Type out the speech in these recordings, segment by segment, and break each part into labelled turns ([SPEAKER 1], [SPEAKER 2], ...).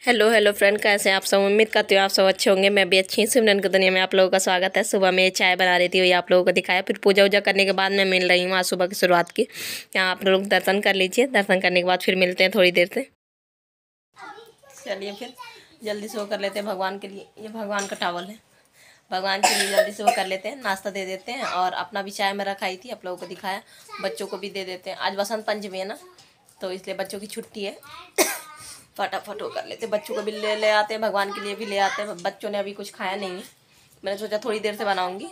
[SPEAKER 1] Hello hello friend, कैसे हैं आप सब। उम्मीद करती हूँ आप सब अच्छे होंगे। मैं भी अच्छी हूँ। सिमरन की दुनिया में आप लोगों का स्वागत है। सुबह में चाय बना रही थी, वही आप लोगों को दिखाया। फिर पूजा वूजा करने के बाद मैं मिल रही हूँ आज सुबह की शुरुआत की। यहाँ आप लोग दर्शन कर लीजिए। दर्शन करने के बाद फिर मिलते हैं थोड़ी देर से। चलिए फिर जल्दी से वो कर लेते हैं भगवान के लिए। ये भगवान का टावल है, भगवान के लिए जल्दी से वो कर लेते हैं, नाश्ता दे देते हैं। और अपना भी चाय में रखाई थी, आप लोगों को दिखाया। बच्चों को भी दे देते हैं। आज बसंत पंचमी है ना, तो इसलिए बच्चों की छुट्टी है। फटाफट वो कर लेते, बच्चों को भी ले आते हैं, भगवान के लिए भी ले आते हैं। बच्चों ने अभी कुछ खाया नहीं है, मैंने सोचा थोड़ी देर से बनाऊंगी।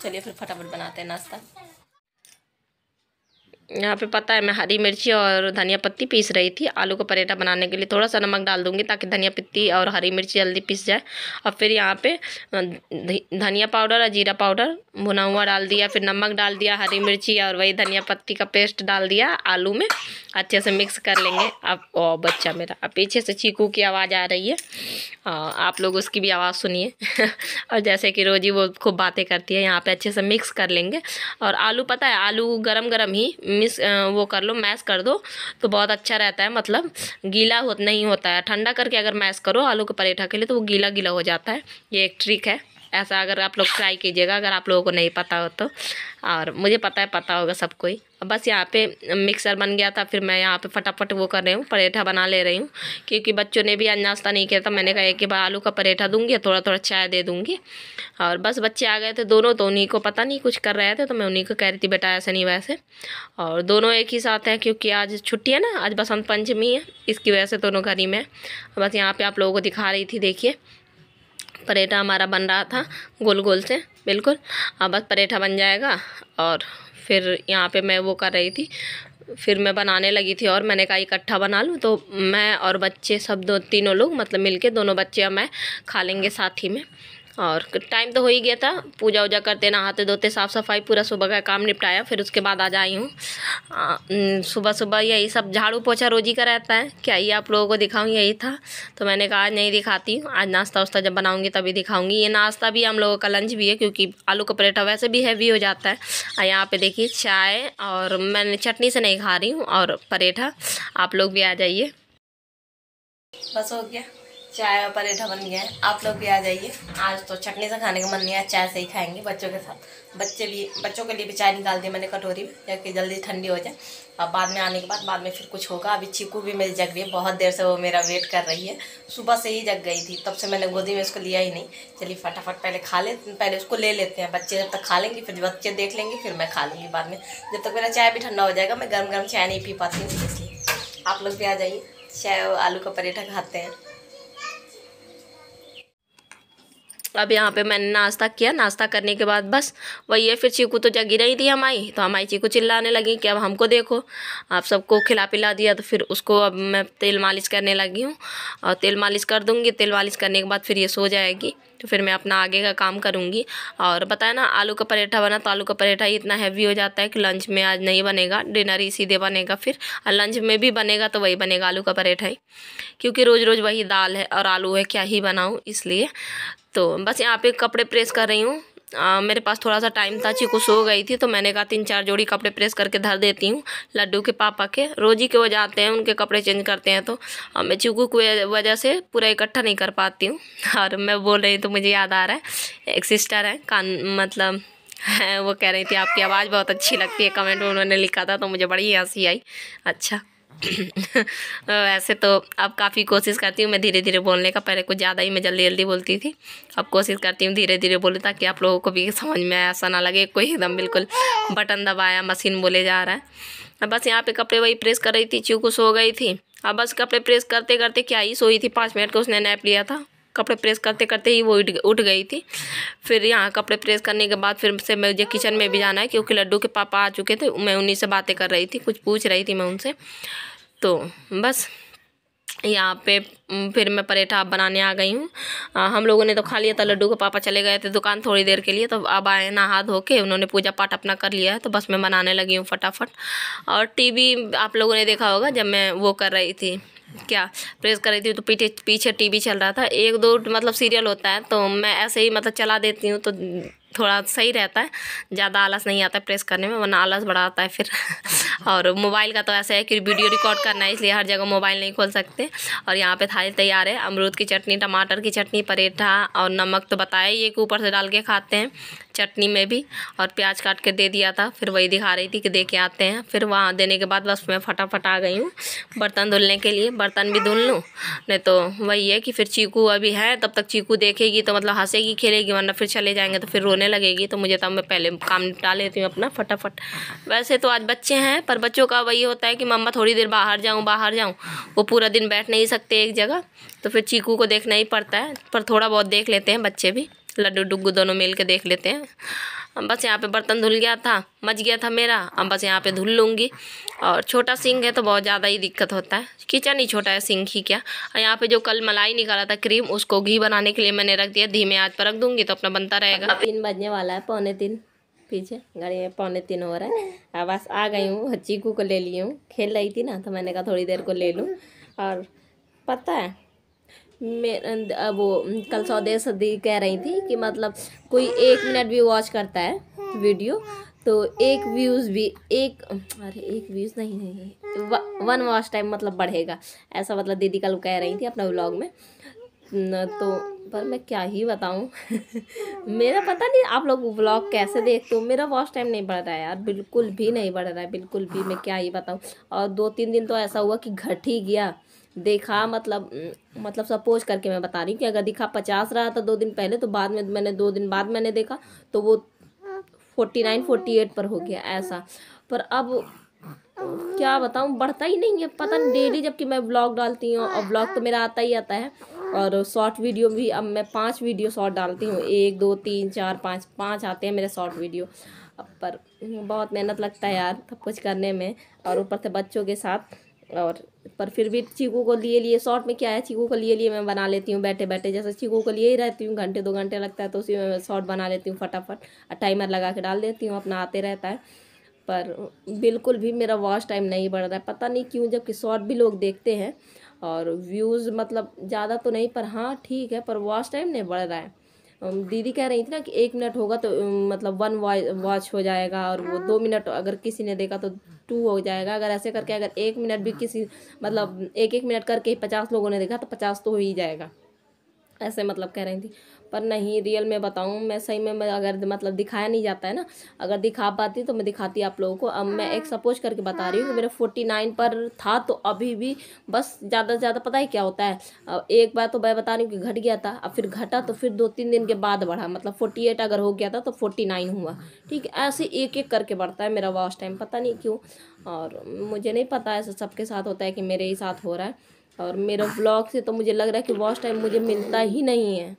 [SPEAKER 1] चलिए फिर फटाफट बनाते हैं नाश्ता। यहाँ पे पता है मैं हरी मिर्ची और धनिया पत्ती पीस रही थी आलू का पराठा बनाने के लिए। थोड़ा सा नमक डाल दूंगी ताकि धनिया पत्ती और हरी मिर्ची जल्दी पिस जाए। और फिर यहाँ पे धनिया पाउडर और जीरा पाउडर भुना हुआ डाल दिया, फिर नमक डाल दिया, हरी मिर्ची और वही धनिया पत्ती का पेस्ट डाल दिया आलू में। अच्छे से मिक्स कर लेंगे। अब ओ बच्चा मेरा, अब पीछे से चीकू की आवाज़ आ रही है, आप लोग उसकी भी आवाज़ सुनिए। और जैसे कि रोजी वो खूब बातें करती है। यहाँ पे अच्छे से मिक्स कर लेंगे। और आलू पता है, आलू गरम गरम ही वो कर लो, मैश कर दो तो बहुत अच्छा रहता है। मतलब गीला नहीं होता है। ठंडा करके अगर मैश करो आलू के पराठा के लिए तो वो गीला गीला हो जाता है। ये एक ट्रिक है, ऐसा अगर आप लोग ट्राई कीजिएगा, अगर आप लोगों को नहीं पता हो तो। और मुझे पता है, पता होगा सबको ही। बस यहाँ पे मिक्सर बन गया था, फिर मैं यहाँ पे फटाफट वो कर रही हूँ, पराठा बना ले रही हूँ। क्योंकि बच्चों ने भी आज नाश्ता नहीं किया था। मैंने कहा एक बार आलू का पराठा दूंगी, थोड़ा थोड़ा चाय दे दूंगी। और बस बच्चे आ गए थे दोनों, तो उन्हीं को पता नहीं कुछ कर रहे थे, तो मैं उन्हीं को कह रही थी बेटा ऐसे नहीं वैसे। और दोनों एक ही साथ हैं क्योंकि आज छुट्टी है ना, आज बसंत पंचमी है, इसकी वजह से दोनों घर ही में। बस यहाँ पे आप लोगों को दिखा रही थी, देखिए पराठा हमारा बन रहा था गोल गोल से बिल्कुल। अब बस पराठा बन जाएगा और फिर यहाँ पे मैं वो कर रही थी, फिर मैं बनाने लगी थी। और मैंने कहा इकट्ठा बना लूँ, तो मैं और बच्चे सब तीनों लोग मतलब मिलके, दोनों बच्चे और मैं खा लेंगे साथ ही में। और टाइम तो हो ही गया था, पूजा वूजा करते, नहाते धोते, साफ़ सफाई पूरा सुबह का काम निपटाया। फिर उसके बाद आज आई हूँ। सुबह सुबह यही सब झाड़ू पोछा रोजी का रहता है, क्या ही आप लोगों को दिखाऊँ, यही था। तो मैंने कहा आज नहीं दिखाती हूँ, आज नाश्ता वास्ता जब बनाऊँगी तभी दिखाऊँगी। ये नाश्ता भी हम लोगों का लंच भी है, क्योंकि आलू का पराठा वैसे भी हैवी हो जाता है। और यहाँ पे देखिए चाय, और मैंने चटनी से नहीं खा रही हूँ, और पराठा। आप लोग भी आ जाइए। बस हो गया, चाय और पराठा बन गया है, आप लोग भी आ जाइए। आज तो चटनी से खाने का मन नहीं है, चाय से ही खाएंगे बच्चों के साथ। बच्चों के लिए भी चाय निकाल दी मैंने कटोरी में, ताकि जल्दी ठंडी हो जाए। और बाद में आने के बाद में फिर कुछ होगा। अभी चीकू भी मेरी जग रही है, बहुत देर से वो मेरा वेट कर रही है। सुबह से ही जग गई थी, तब से मैंने गोदी में उसको लिया ही नहीं। चलिए फटाफट पहले खा ले, पहले उसको ले लेते हैं। बच्चे जब तक खा लेंगे, फिर बच्चे देख लेंगे, फिर मैं खा लूँगी बाद में। जब तक मेरा चाय भी ठंडा हो जाएगा। मैं गर्म गर्म चाय नहीं पी पाती हूँ, इसलिए आप लोग भी आ जाइए, चाय और आलू का पराठा खाते हैं। अब यहाँ पे मैंने नाश्ता किया। नाश्ता करने के बाद बस वही है, फिर चीकू तो जगी रही थी हमारी, तो हमारी चीकू चिल्लाने लगी कि अब हमको देखो। आप सबको खिला पिला दिया, तो फिर उसको अब मैं तेल मालिश करने लगी हूँ। और तेल मालिश कर दूँगी, तेल मालिश करने के बाद फिर ये सो जाएगी, तो फिर मैं अपना आगे का काम करूँगी। और बताया ना आलू का पराठा बना, तो आलू का पराठा ही इतना हैवी हो जाता है कि लंच में आज नहीं बनेगा, डिनर ही सीधे बनेगा फिर। और लंच में भी बनेगा तो वही बनेगा, आलू का पराठा ही, क्योंकि रोज़ रोज़ वही दाल है और आलू है, क्या ही बनाऊँ इसलिए। तो बस यहाँ पे कपड़े प्रेस कर रही हूँ। मेरे पास थोड़ा सा टाइम था, चीकू सो गई थी, तो मैंने कहा 3-4 जोड़ी कपड़े प्रेस करके धर देती हूँ। लड्डू के पापा के, रोजी के वो जाते हैं, उनके कपड़े चेंज करते हैं, तो मैं चीकू की वजह से पूरा इकट्ठा नहीं कर पाती हूँ। और मैं बोल रही तो मुझे याद आ रहा है, एक सिस्टर है मतलब है, वो कह रही थी आपकी आवाज़ बहुत अच्छी लगती है, कमेंट में उन्होंने लिखा था, तो मुझे बड़ी हंसी आई। अच्छा वैसे तो अब काफ़ी कोशिश करती हूँ मैं धीरे धीरे बोलने का, पहले कुछ ज़्यादा ही मैं जल्दी जल्दी बोलती थी। अब कोशिश करती हूँ धीरे धीरे बोलूँ, ताकि आप लोगों को भी समझ में ऐसा ना लगे कोई एकदम बिल्कुल बटन दबाया मशीन बोले जा रहा है। अब बस यहाँ पे कपड़े वही प्रेस कर रही थी, चीकू सो गई थी। अब बस कपड़े प्रेस करते करते क्या ही सोई थी, 5 मिनट का उसने नैप लिया था, कपड़े प्रेस करते करते ही वो उठ गई थी। फिर यहाँ कपड़े प्रेस करने के बाद फिर से मुझे किचन में भी जाना है, क्योंकि लड्डू के पापा आ चुके थे। मैं उन्हीं से बातें कर रही थी, कुछ पूछ रही थी मैं उनसे। तो बस यहाँ पे फिर मैं पराठा बनाने आ गई हूँ। हम लोगों ने तो खा लिया था, लड्डू के पापा चले गए थे दुकान थोड़ी देर के लिए, तो अब आए नहा धो के, उन्होंने पूजा पाठ अपना कर लिया है, तो बस मैं बनाने लगी हूँ फटाफट। और टीवी आप लोगों ने देखा होगा, जब मैं वो कर रही थी, क्या प्रेस कर रही थी, तो पीछे टीवी चल रहा था, 1-2 मतलब सीरियल होता है, तो मैं ऐसे ही मतलब चला देती हूँ, तो थोड़ा सही रहता है, ज़्यादा आलस नहीं आता है प्रेस करने में, वरना आलस बड़ा आता है फिर। और मोबाइल का तो ऐसा है कि वीडियो रिकॉर्ड करना है, इसलिए हर जगह मोबाइल नहीं खोल सकते। और यहाँ पे थाली तैयार है, अमरूद की चटनी, टमाटर की चटनी, पराठा और नमक तो बताया ही है कि ऊपर से डाल के खाते हैं चटनी में भी, और प्याज काट के दे दिया था। फिर वही दिखा रही थी कि दे के आते हैं। फिर वहाँ देने के बाद बस मैं फटाफट आ गई हूँ बर्तन धुलने के लिए, बर्तन भी धुल लूँ, नहीं तो वही है कि फिर चीकू अभी है, तब तक चीकू देखेगी तो मतलब हंसेगी खेलेगी, वरना फिर चले जाएंगे तो फिर रोने लगेगी। तो मुझे तब मैं पहले काम निपटा लेती हूँ अपना फटाफट। वैसे तो आज बच्चे हैं, पर बच्चों का वही होता है कि मम्मा थोड़ी देर बाहर जाऊँ, वो पूरा दिन बैठ नहीं सकते एक जगह, तो फिर चीकू को देखना ही पड़ता है। पर थोड़ा बहुत देख लेते हैं बच्चे भी, लड्डू डुग्गू दोनों मिल के देख लेते हैं। बस यहाँ पे बर्तन धुल गया था, मच गया था मेरा, अब बस यहाँ पे धुल लूँगी। और छोटा सिंक है तो बहुत ज़्यादा ही दिक्कत होता है, किचन ही छोटा है, सिंक ही क्या। और यहाँ पे जो कल मलाई निकाला था क्रीम, उसको घी बनाने के लिए मैंने रख दिया, धीमे आंच पर रख दूँगी तो अपना बनता रहेगा। 3 बजने वाला है, 2:45 पीछे घड़ी में 2:45 हो रहा है। अब बस आ गई हूँ, चीकू को ले ली हूँ, खेल रही थी ना तो मैंने कहा थोड़ी देर को ले लूँ। और पता है वो कल स्वदेश दी कह रही थी कि मतलब कोई 1 मिनट भी वॉच करता है वीडियो तो 1 व्यूज़ भी एक व्यूज़ नहीं 1 वॉच टाइम मतलब बढ़ेगा, ऐसा मतलब दीदी कल कह रही थी अपना व्लॉग में तो। पर मैं क्या ही बताऊं मेरा पता नहीं आप लोग व्लॉग कैसे देखते हो, मेरा वॉच टाइम नहीं बढ़ रहा है यार, बिल्कुल भी नहीं बढ़ रहा है, बिल्कुल भी। मैं क्या ही बताऊं। और 2-3 दिन तो ऐसा हुआ कि घट ही गया, देखा मतलब सपोज करके मैं बता रही हूँ कि अगर दिखा 50 रहा था 2 दिन पहले, तो बाद में मैंने 2 दिन बाद मैंने देखा तो वो 49-48 पर हो गया ऐसा। पर अब क्या बताऊँ, बढ़ता ही नहीं है, पता नहीं डेली जबकि मैं व्लॉग डालती हूँ, और व्लॉग तो मेरा आता ही आता है, और शॉर्ट वीडियो भी अब मैं 5 वीडियो शॉर्ट डालती हूँ, 1 2 3 4 5 आते हैं मेरे शॉर्ट वीडियो। अब पर बहुत मेहनत लगता है यार सब कुछ करने में, और ऊपर से बच्चों के साथ। और पर फिर भी चीकू को लिए शॉर्ट में क्या है, चीकू को लिए मैं बना लेती हूँ बैठे बैठे, जैसे चीकू को लिए ही रहती हूँ, घंटे 2 घंटे लगता है तो उसी में शॉर्ट बना लेती हूँ फटाफट, और टाइमर लगा के डाल देती हूँ, अपना आते रहता है। पर बिल्कुल भी मेरा वॉच टाइम नहीं बढ़ रहा है, पता नहीं क्यों, जबकि शॉर्ट भी लोग देखते हैं और व्यूज़ मतलब ज़्यादा तो नहीं, पर हाँ ठीक है, पर वॉच टाइम नहीं बढ़ रहा है। दीदी कह रही थी ना कि 1 मिनट होगा तो मतलब 1 वॉच हो जाएगा, और वो 2 मिनट अगर किसी ने देखा तो 2 हो जाएगा। अगर ऐसे करके अगर 1 मिनट भी किसी मतलब 1-1 मिनट करके 50 लोगों ने देखा तो 50 तो हो ही जाएगा, ऐसे मतलब कह रही थी। पर नहीं, रियल में बताऊँ मैं सही में, मैं अगर मतलब दिखाया नहीं जाता है ना, अगर दिखा पाती तो मैं दिखाती आप लोगों को। अब मैं एक सपोज करके बता रही हूँ कि मेरा 49 पर था, तो अभी भी बस ज़्यादा से ज़्यादा पता है क्या होता है, अब एक बार तो मैं बता रही हूँ कि घट गया था, अब फिर घटा तो फिर 2-3 दिन के बाद बढ़ा, मतलब 48 अगर हो गया था तो 49 हुआ, ठीक है। ऐसे एक एक करके बढ़ता है मेरा वॉच टाइम, पता नहीं क्यों। और मुझे नहीं पता ऐसा सबके साथ होता है कि मेरे ही साथ हो रहा है। और मेरा व्लॉग से तो मुझे लग रहा है कि वॉच टाइम मुझे मिलता ही नहीं है,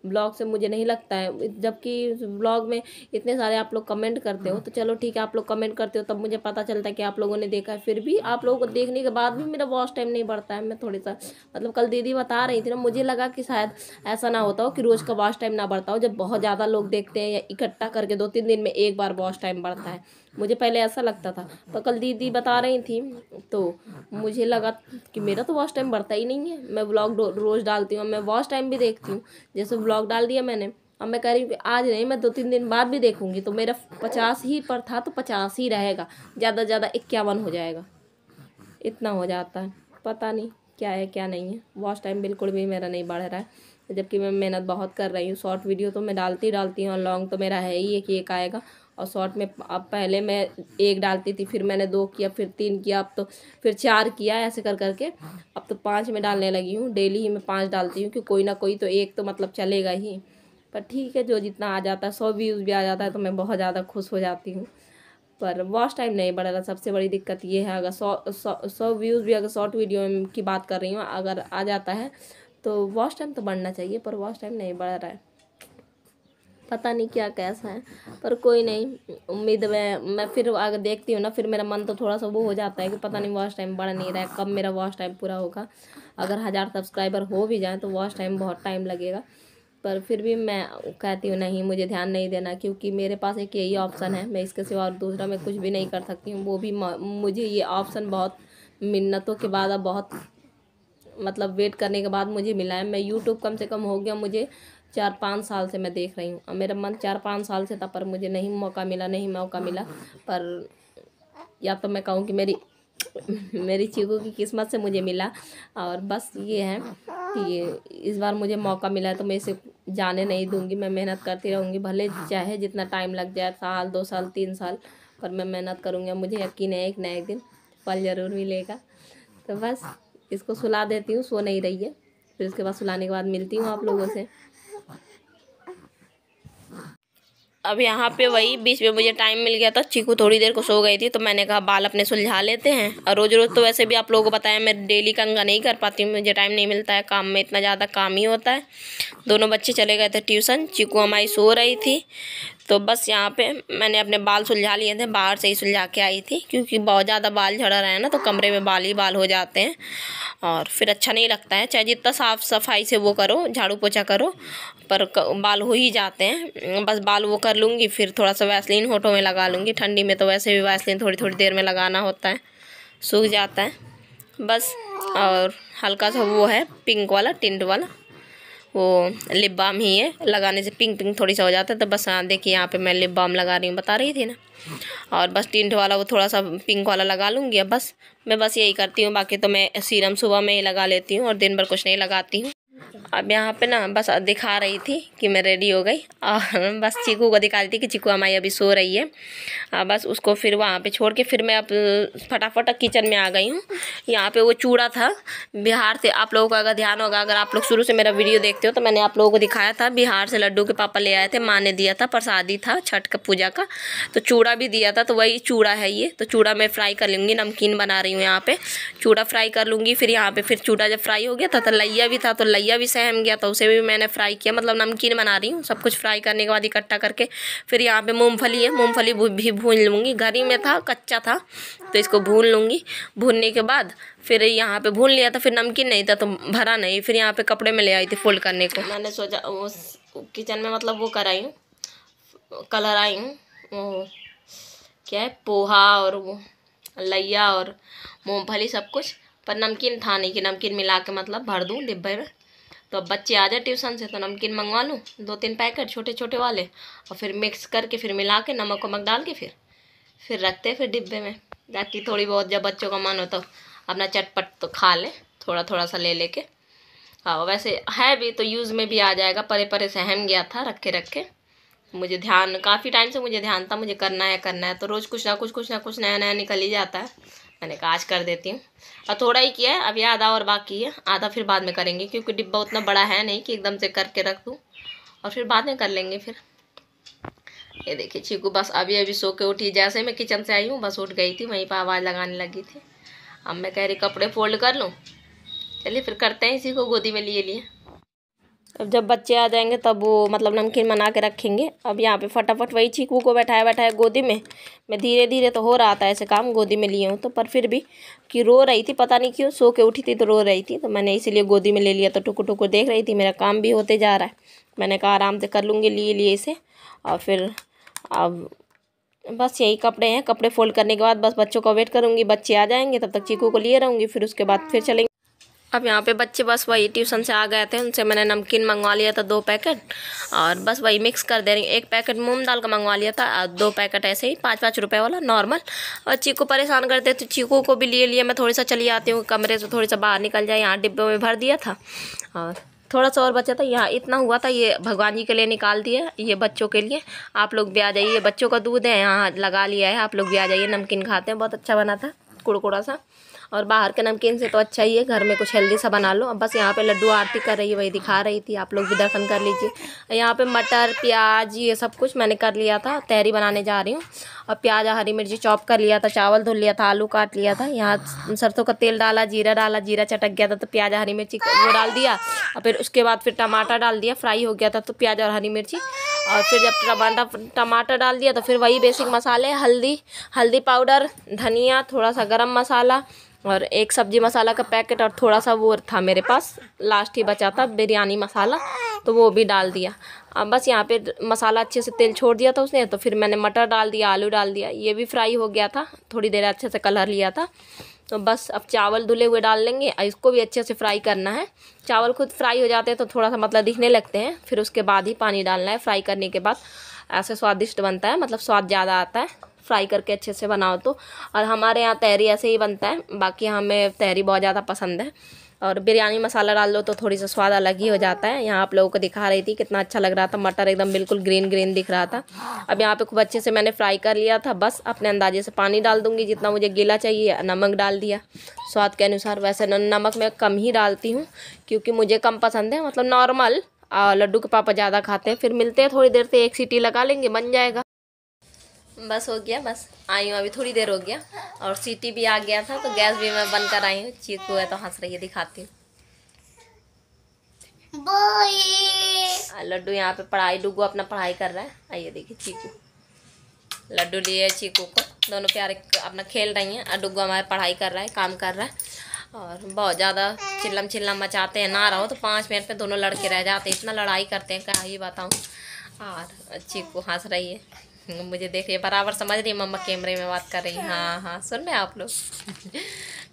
[SPEAKER 1] ब्लॉग से मुझे नहीं लगता है, जबकि ब्लॉग में इतने सारे आप लोग कमेंट करते हो, तो चलो ठीक है, आप लोग कमेंट करते हो तब मुझे पता चलता है कि आप लोगों ने देखा है, फिर भी आप लोगों को देखने के बाद भी मेरा वॉच टाइम नहीं बढ़ता है। मैं थोड़ी सा मतलब कल दीदी बता रही थी ना, मुझे लगा कि शायद ऐसा ना होता हो कि रोज़ का वॉच टाइम ना बढ़ता हो, जब बहुत ज़्यादा लोग देखते हैं या इकट्ठा करके 2-3 दिन में एक बार वॉच टाइम बढ़ता है, मुझे पहले ऐसा लगता था। पर कल दीदी बता रही थी तो मुझे लगा कि मेरा तो वॉच टाइम बढ़ता ही नहीं है, मैं व्लॉग रोज़ डालती हूँ, मैं वॉच टाइम भी देखती हूँ, जैसे व्लॉग डाल दिया मैंने, अब मैं कह रही हूँ कि आज नहीं, मैं 2-3 दिन बाद भी देखूंगी, तो मेरा 50 ही पर था तो 50 ही रहेगा, ज़्यादा से ज़्यादा 51 हो जाएगा, इतना हो जाता है। पता नहीं क्या है क्या नहीं है, वॉच टाइम बिल्कुल भी मेरा नहीं बढ़ रहा है, जबकि मैं मेहनत बहुत कर रही हूँ। शॉर्ट वीडियो तो मैं डालती हूँ, और लॉन्ग तो मेरा है ही है कि एक आएगा। और शॉर्ट में अब पहले मैं 1 डालती थी, फिर मैंने 2 किया, फिर 3 किया, अब तो फिर 4 किया, ऐसे कर करके अब तो 5 में डालने लगी हूँ। डेली ही मैं 5 डालती हूँ कि कोई ना कोई तो एक तो मतलब चलेगा ही। पर ठीक है, जो जितना आ जाता है, 100 व्यूज़ भी आ जाता है तो मैं बहुत ज़्यादा खुश हो जाती हूँ। पर वॉच टाइम नहीं बढ़ रहा, सबसे बड़ी दिक्कत ये है। अगर 100 व्यूज़ भी अगर शॉर्ट वीडियो की बात कर रही हूँ अगर आ जाता है तो वॉच टाइम तो बढ़ना चाहिए, पर वॉच टाइम नहीं बढ़ रहा है, पता नहीं क्या कैसा है। पर कोई नहीं, उम्मीद मैं फिर अगर देखती हूँ ना, फिर मेरा मन तो थोड़ा सा वो हो जाता है कि पता नहीं वॉच टाइम बढ़ नहीं रहा है, कब मेरा वॉच टाइम पूरा होगा। अगर 1000 सब्सक्राइबर हो भी जाए तो वॉच टाइम बहुत टाइम लगेगा। पर फिर भी मैं कहती हूँ नहीं, मुझे ध्यान नहीं देना, क्योंकि मेरे पास एक यही ऑप्शन है, मैं इसके सिवा और दूसरा मैं कुछ भी नहीं कर सकती हूँ। वो भी मुझे ये ऑप्शन बहुत मिन्नतों के बाद, अब बहुत मतलब वेट करने के बाद मुझे मिला है। मैं यूट्यूब कम से कम हो गया मुझे 4-5 साल से मैं देख रही हूँ, और मेरा मन 4-5 साल से था, पर मुझे नहीं मौका मिला। पर या तो मैं कहूँ कि मेरी चीकू की किस्मत से मुझे मिला। और बस ये है कि ये इस बार मुझे मौका मिला है तो मैं इसे जाने नहीं दूंगी। मैं मेहनत करती रहूँगी, भले चाहे जितना टाइम लग जाए, 1 साल 2 साल 3 साल, पर मैं मेहनत करूँगी। मुझे यकीन है एक न एक दिन फल ज़रूर मिलेगा। तो बस इसको सुला देती हूँ, सो नहीं रही है। फिर उसके बाद सुलाने के बाद मिलती हूँ आप लोगों से। अब यहाँ पे वही बीच में मुझे टाइम मिल गया था, चीकू थोड़ी देर को सो गई थी तो मैंने कहा बाल अपने सुलझा लेते हैं। और रोज़ रोज़ तो वैसे भी आप लोगों को बताया मैं डेली कंघा नहीं कर पाती हूँ, मुझे टाइम नहीं मिलता है, काम में इतना ज़्यादा काम ही होता है। दोनों बच्चे चले गए थे ट्यूशन, चीकू हमारी सो रही थी। तो बस यहाँ पे मैंने अपने बाल सुलझा लिए थे, बाहर से ही सुलझा के आई थी क्योंकि बहुत ज़्यादा बाल झड़ रहे हैं ना, तो कमरे में बाल ही बाल हो जाते हैं और फिर अच्छा नहीं लगता है। चाहे जितना साफ़ सफाई से वो करो, झाड़ू पोछा करो, पर बाल हो ही जाते हैं। बस बाल वो कर लूँगी, फिर थोड़ा सा वैसलीन होठों में लगा लूँगी। ठंडी में तो वैसे भी वैसलीन थोड़ी थोड़ी देर में लगाना होता है, सूख जाता है बस। और हल्का सा वो है पिंक वाला टिंट वाला, वो लिप बाम ही है, लगाने से पिंक पिंक थोड़ी सा हो जाता है। तो बस देखिए यहाँ पे मैं लिप बाम लगा रही हूँ, बता रही थी ना। और बस टिंट वाला वो थोड़ा सा पिंक वाला लगा लूँगी। अब बस मैं बस यही करती हूँ, बाकी तो मैं सीरम सुबह में ही लगा लेती हूँ और दिन भर कुछ नहीं लगाती हूँ। अब यहाँ पे ना बस दिखा रही थी कि मैं रेडी हो गई और बस चीकू को दिखा रही थी कि चीकू हमारी अभी सो रही है। बस उसको फिर वहाँ पे छोड़ के फिर मैं अब फटाफट किचन में आ गई हूँ। यहाँ पे वो चूड़ा था बिहार से, आप लोगों का अगर ध्यान होगा, अगर आप लोग शुरू से मेरा वीडियो देखते हो तो मैंने आप लोगों को दिखाया था, बिहार से लड्डू के पापा ले आए थे, माँ ने दिया था, प्रसादी था छठ का पूजा का, तो चूड़ा भी दिया था। तो वही चूड़ा है ये, तो चूड़ा मैं फ्राई कर लूँगी, नमकीन बना रही हूँ यहाँ पे, चूड़ा फ्राई कर लूँगी। फिर यहाँ पे फिर चूड़ा जब फ्राई हो गया था तो लैया भी था, तो लैया भी सहम गया तो उसे भी मैंने फ्राई किया, मतलब नमकीन बना रही हूँ। सब कुछ फ्राई करने के बाद इकट्ठा करके फिर यहाँ पे मूंगफली है, मूंगफली भी भून लूँगी। घर ही में था, कच्चा था तो इसको भून लूँगी। भूनने के बाद फिर यहाँ पे भून लिया था, फिर नमकीन नहीं था तो भरा नहीं, फिर यहाँ पे कपड़े में ले आई थी फोल्ड करने को। मैंने सोचा उस किचन में मतलब वो कराई हूँ, कलर आई हूँ, वो क्या है पोहा और वो लैया और मूंगफली सब कुछ, पर नमकीन था नहीं कि नमकीन मिला के मतलब भर दूँ डिब्बे में। तो अब बच्चे आ जाए ट्यूशन से तो नमकीन मंगवा लूँ 2-3 पैकेट छोटे छोटे वाले, और फिर मिक्स करके फिर मिला के नमक वमक डाल के फिर रखते हैं फिर डिब्बे में, ताकि थोड़ी बहुत जब बच्चों का मन हो तो अपना चटपट तो खा ले, थोड़ा थोड़ा सा ले लेके। हाँ वैसे है भी तो यूज़ में भी आ जाएगा, परे परे सहम गया था रखे रखे। मुझे ध्यान काफ़ी टाइम से मुझे ध्यान था मुझे करना है, तो रोज़ कुछ ना कुछ नया नया निकल ही जाता है। मैंने कहा आज कर देती हूँ, और थोड़ा ही किया है, अभी आधा और बाकी है, आधा फिर बाद में करेंगे क्योंकि डिब्बा उतना बड़ा है नहीं कि एकदम से करके रख दूँ, और फिर बाद में कर लेंगे फिर। ये देखिए चीकू बस अभी सो के उठी, जैसे मैं किचन से आई हूँ बस उठ गई थी, वहीं पर आवाज़ लगाने लगी थी। अब मैं कह रही कपड़े फोल्ड कर लूँ, चलिए फिर करते हैं, इसी को गोदी में लिए। अब जब बच्चे आ जाएंगे तब वो मतलब नमकीन बना के रखेंगे। अब यहाँ पे फटाफट वही चीकू को बैठाया गोदी में। मैं धीरे धीरे तो हो रहा था ऐसे काम, गोदी में लिए हूँ तो, पर फिर भी कि रो रही थी, पता नहीं क्यों, सो के उठी थी तो रो रही थी, तो मैंने इसीलिए गोदी में ले लिया। तो टुकु टुकु देख रही थी, मेरा काम भी होते जा रहा है, मैंने कहा आराम से कर लूँगी लिए इसे। और फिर अब बस यही कपड़े हैं, कपड़े फोल्ड करने के बाद बस बच्चों का वेट करूँगी, बच्चे आ जाएंगे तब तक चीकू को लिए रहूँगी, फिर उसके बाद फिर चलेंगे। अब यहाँ पे बच्चे बस वही ट्यूशन से आ गए थे, उनसे मैंने नमकीन मंगवा लिया था 2 पैकेट, और बस वही मिक्स कर दे रही। 1 पैकेट मूंग दाल का मंगवा लिया था और 2 पैकेट ऐसे ही 5-5 रुपये वाला नॉर्मल। और चीकू परेशान करते तो चीकू को भी लिए मैं थोड़ी सा चली आती हूँ कमरे से, थोड़ी सा बाहर निकल जाए। यहाँ डिब्बे में भर दिया था और थोड़ा सा और बचा था, यहाँ इतना हुआ था, ये भगवान जी के लिए निकाल दिया, ये बच्चों के लिए। आप लोग भी आ जाइए, बच्चों का दूध है यहाँ लगा लिया है, आप लोग भी आ जाइए, नमकीन खाते हैं। बहुत अच्छा बना था, कुड़कुड़ा सा, और बाहर के नमकीन से तो अच्छा ही है, घर में कुछ हेल्दी सा बना लो। अब बस यहाँ पे लड्डू आरती कर रही है, वही दिखा रही थी, आप लोग भी दर्शन कर लीजिए। यहाँ पे मटर प्याज ये सब कुछ मैंने कर लिया था, तहरी बनाने जा रही हूँ। और प्याज हरी मिर्ची चॉप कर लिया था, चावल धुल लिया था, आलू काट लिया था। यहाँ सरसों का तेल डाला, जीरा चटक गया था तो प्याज हरी मिर्ची वो डाल दिया, और फिर उसके बाद फिर टमाटर डाल दिया, फ्राई हो गया था तो प्याज और हरी मिर्ची। और फिर जब टमाटर डाल दिया तो फिर वही बेसिक मसाले, हल्दी पाउडर, धनिया, थोड़ा सा गरम मसाला और 1 सब्जी मसाला का पैकेट, और थोड़ा सा वो था मेरे पास लास्ट ही बचा था बिरयानी मसाला, तो वो भी डाल दिया। अब बस यहाँ पे मसाला अच्छे से तेल छोड़ दिया था उसने, तो फिर मैंने मटर डाल दिया, आलू डाल दिया, ये भी फ्राई हो गया था, थोड़ी देर अच्छे से कलर लिया था। तो बस अब चावल धुले हुए डाल लेंगे, इसको भी अच्छे से फ्राई करना है। चावल खुद फ्राई हो जाते हैं तो थोड़ा सा मतलब दिखने लगते हैं, फिर उसके बाद ही पानी डालना है। फ्राई करने के बाद ऐसे स्वादिष्ट बनता है, मतलब स्वाद ज़्यादा आता है फ्राई करके अच्छे से बनाओ तो। और हमारे यहाँ तहरी ऐसे ही बनता है, बाकी हमें तहरी बहुत ज़्यादा पसंद है। और बिरयानी मसाला डाल दो तो थोड़ी सा स्वाद अलग ही हो जाता है। यहाँ आप लोगों को दिखा रही थी कितना अच्छा लग रहा था, मटर एकदम बिल्कुल ग्रीन ग्रीन दिख रहा था। अब यहाँ पे खूब अच्छे से मैंने फ्राई कर लिया था। बस अपने अंदाजे से पानी डाल दूँगी जितना मुझे गीला चाहिए। नमक डाल दिया स्वाद के अनुसार। वैसे नमक मैं कम ही डालती हूँ क्योंकि मुझे कम पसंद है, मतलब नॉर्मल। लड्डू के पापा ज़्यादा खाते हैं। फिर मिलते हैं थोड़ी देर से, एक सीटी लगा लेंगे, बन जाएगा। बस हो गया, बस आई हूँ अभी थोड़ी देर हो गया और सीटी भी आ गया था तो गैस भी मैं बंद कर आई हूँ। चीकू है तो हंस रही है, दिखाती हूँ। लड्डू यहाँ पे पढ़ाई, डुगू अपना पढ़ाई कर रहा है। आइए देखिए चीकू, लड्डू लिए चीकू को, दोनों प्यारे अपना खेल रही हैं और डुगू हमारे पढ़ाई कर रहा है, काम कर रहा है। और बहुत ज़्यादा चिल्लम मचाते हैं, ना रहो तो 5 मिनट पे दोनों लड़के रह जाते हैं, इतना लड़ाई करते हैं क्या ही बताऊँ। और चीकू हंस रही है, मुझे देख रही है, बराबर समझ रही है मम्मा कैमरे में बात कर रही है। हाँ हाँ सुन रहे हैं आप लोग।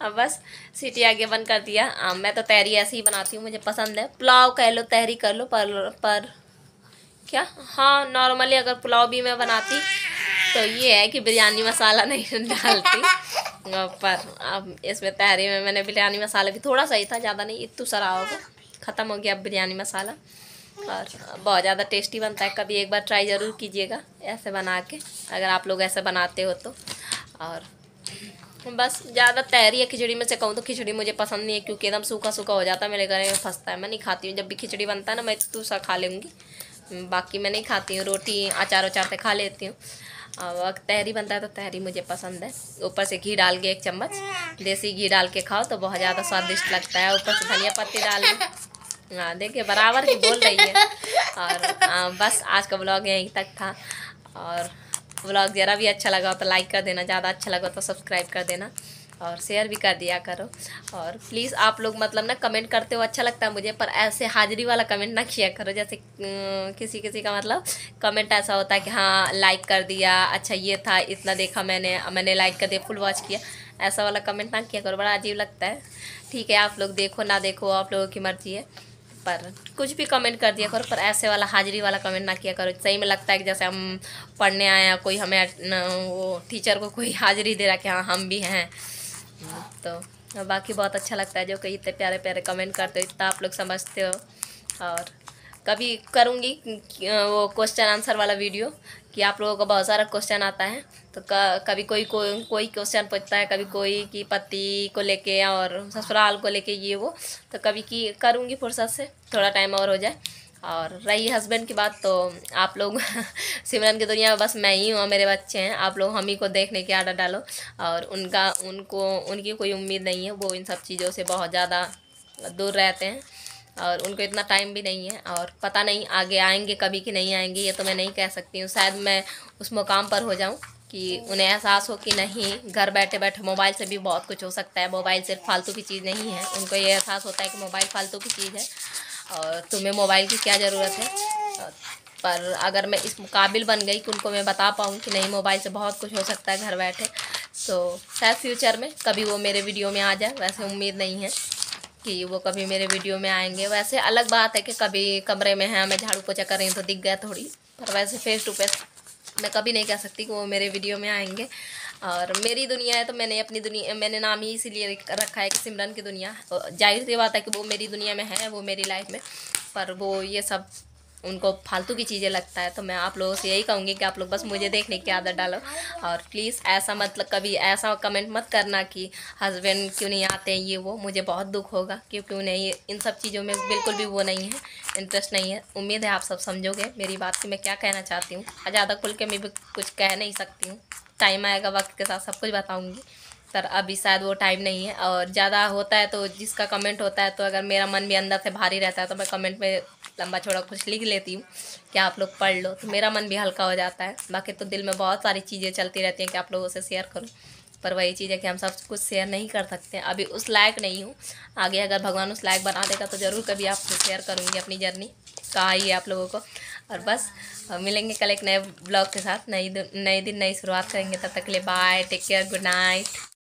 [SPEAKER 1] अब बस सीटी आगे बंद कर दिया। मैं तो तहरी ऐसे ही बनाती हूँ, मुझे पसंद है। पुलाव कह लो, तहरी कर लो, पर क्या, हाँ नॉर्मली अगर पुलाव भी मैं बनाती तो ये है कि बिरयानी मसाला नहीं डालती। पर अब इसमें तहरी में मैंने बिरयानी मसाला भी थोड़ा सा ही था, ज़्यादा नहीं, इतना सारा होगा, ख़त्म हो गया अब बिरयानी मसाला। और बहुत ज़्यादा टेस्टी बनता है, कभी एक बार ट्राई ज़रूर कीजिएगा ऐसे बना के, अगर आप लोग ऐसे बनाते हो तो। और बस ज़्यादा तहरी या खिचड़ी में से कहूँ तो खिचड़ी मुझे पसंद नहीं है क्योंकि एकदम सूखा सूखा हो जाता है, मेरे गले में फंसता है, मैं नहीं खाती हूँ। जब भी खिचड़ी बनता है ना मैं तो सा खा लूँगी, बाकी मैं नहीं खाती हूँ। रोटी अचार से खा लेती हूँ। और तहरी बनता है तो तहरी मुझे पसंद है। ऊपर से घी डाल के 1 चम्मच देसी घी डाल के खाओ तो बहुत ज़्यादा स्वादिष्ट लगता है। ऊपर से धनिया पत्ती डाल लो। हाँ देखिए बराबर की बोल रही है। और बस आज का ब्लॉग यहीं तक था। और ब्लॉग ज़रा भी अच्छा लगा तो लाइक कर देना, ज़्यादा अच्छा लगा तो सब्सक्राइब कर देना और शेयर भी कर दिया करो। और प्लीज़ आप लोग मतलब ना कमेंट करते हो अच्छा लगता है मुझे, पर ऐसे हाजिरी वाला कमेंट ना किया करो। जैसे किसी का मतलब कमेंट ऐसा होता है कि हाँ लाइक कर दिया, अच्छा ये था, इतना देखा मैंने लाइक कर दिया, फुल वॉच किया, ऐसा वाला कमेंट ना किया करो, बड़ा अजीब लगता है। ठीक है आप लोग देखो ना देखो, आप लोगों की मर्जी है, पर कुछ भी कमेंट कर दिया करो, पर ऐसे वाला हाजिरी वाला कमेंट ना किया करो। सही में लगता है कि जैसे हम पढ़ने आए हैं, कोई हमें वो टीचर को कोई हाजिरी दे रहा कि हाँ हम भी हैं। तो बाकी बहुत अच्छा लगता है जो कई इतने प्यारे प्यारे कमेंट करते हो, इतना आप लोग समझते हो। और कभी करूँगी वो क्वेश्चन आंसर वाला वीडियो कि आप लोगों को बहुत सारा क्वेश्चन आता है तो कभी कोई क्वेश्चन पूछता है, कभी कोई कि पति को लेके और ससुराल को लेके ये वो, तो कभी की करूँगी फुर्सत से, थोड़ा टाइम और हो जाए। और रही हस्बैंड की बात तो आप लोग सिमरन की दुनिया में बस मैं ही हूँ और मेरे बच्चे हैं, आप लोग हम ही को देखने की आदत डालो। और उनकी कोई उम्मीद नहीं है, वो इन सब चीज़ों से बहुत ज़्यादा दूर रहते हैं और उनको इतना टाइम भी नहीं है। और पता नहीं आगे आएंगे कभी कि नहीं आएंगे, ये तो मैं नहीं कह सकती हूँ। शायद मैं उस मुकाम पर हो जाऊँ कि उन्हें एहसास हो कि नहीं, घर बैठे बैठे मोबाइल से भी बहुत कुछ हो सकता है, मोबाइल सिर्फ फालतू की चीज़ नहीं है। उनको ये एहसास होता है कि मोबाइल फालतू की चीज़ है और तुम्हें मोबाइल की क्या ज़रूरत है। पर अगर मैं इस काबिल बन गई कि उनको मैं बता पाऊँ कि नहीं मोबाइल से बहुत कुछ हो सकता है घर बैठे, तो शायद फ्यूचर में कभी वो मेरे वीडियो में आ जाए। वैसे उम्मीद नहीं है कि वो कभी मेरे वीडियो में आएंगे। वैसे अलग बात है कि कभी कमरे में हैं, मैं झाड़ू पोछा कर रही हूँ तो दिख गया थोड़ी, पर वैसे फेस टू फेस मैं कभी नहीं कह सकती कि वो मेरे वीडियो में आएंगे। और मेरी दुनिया है तो मैंने अपनी दुनिया, मैंने नाम ही इसीलिए रखा है कि सिमरन की दुनिया। जाहिर सी बात है कि वो मेरी दुनिया में है, वो मेरी लाइफ में, पर वो ये सब उनको फालतू की चीज़ें लगता है। तो मैं आप लोगों से यही कहूँगी कि आप लोग बस मुझे देखने की आदत डालो। और प्लीज़ ऐसा मतलब कभी ऐसा कमेंट मत करना कि हस्बैंड क्यों नहीं आते हैं ये वो, मुझे बहुत दुख होगा क्योंकि उन्हें ये इन सब चीज़ों में बिल्कुल भी वो नहीं है, इंटरेस्ट नहीं है। उम्मीद है आप सब समझोगे मेरी बात कि मैं क्या कहना चाहती हूँ। ज़्यादा खुल के मैं भी कुछ कह नहीं सकती हूँ, टाइम आएगा वक्त के साथ सब कुछ बताऊँगी, पर अभी शायद वो टाइम नहीं है। और ज़्यादा होता है तो जिसका कमेंट होता है, तो अगर मेरा मन भी अंदर से भारी रहता है तो मैं कमेंट में लंबा चौड़ा कुछ लिख लेती हूँ कि आप लोग पढ़ लो, तो मेरा मन भी हल्का हो जाता है। बाकी तो दिल में बहुत सारी चीज़ें चलती रहती हैं कि आप लोगों से शेयर करूँ, पर वही चीज़ है कि हम सब कुछ शेयर नहीं कर सकते, अभी उस लायक नहीं हूँ। आगे अगर भगवान उस लायक बना देगा तो ज़रूर कभी आपसे शेयर करूँगी अपनी जर्नी, कहा ही है आप लोगों को। और बस मिलेंगे कल एक नए ब्लॉग के साथ, नई दिन नई शुरुआत करेंगे। तब तक के लिए bye, take care, good night.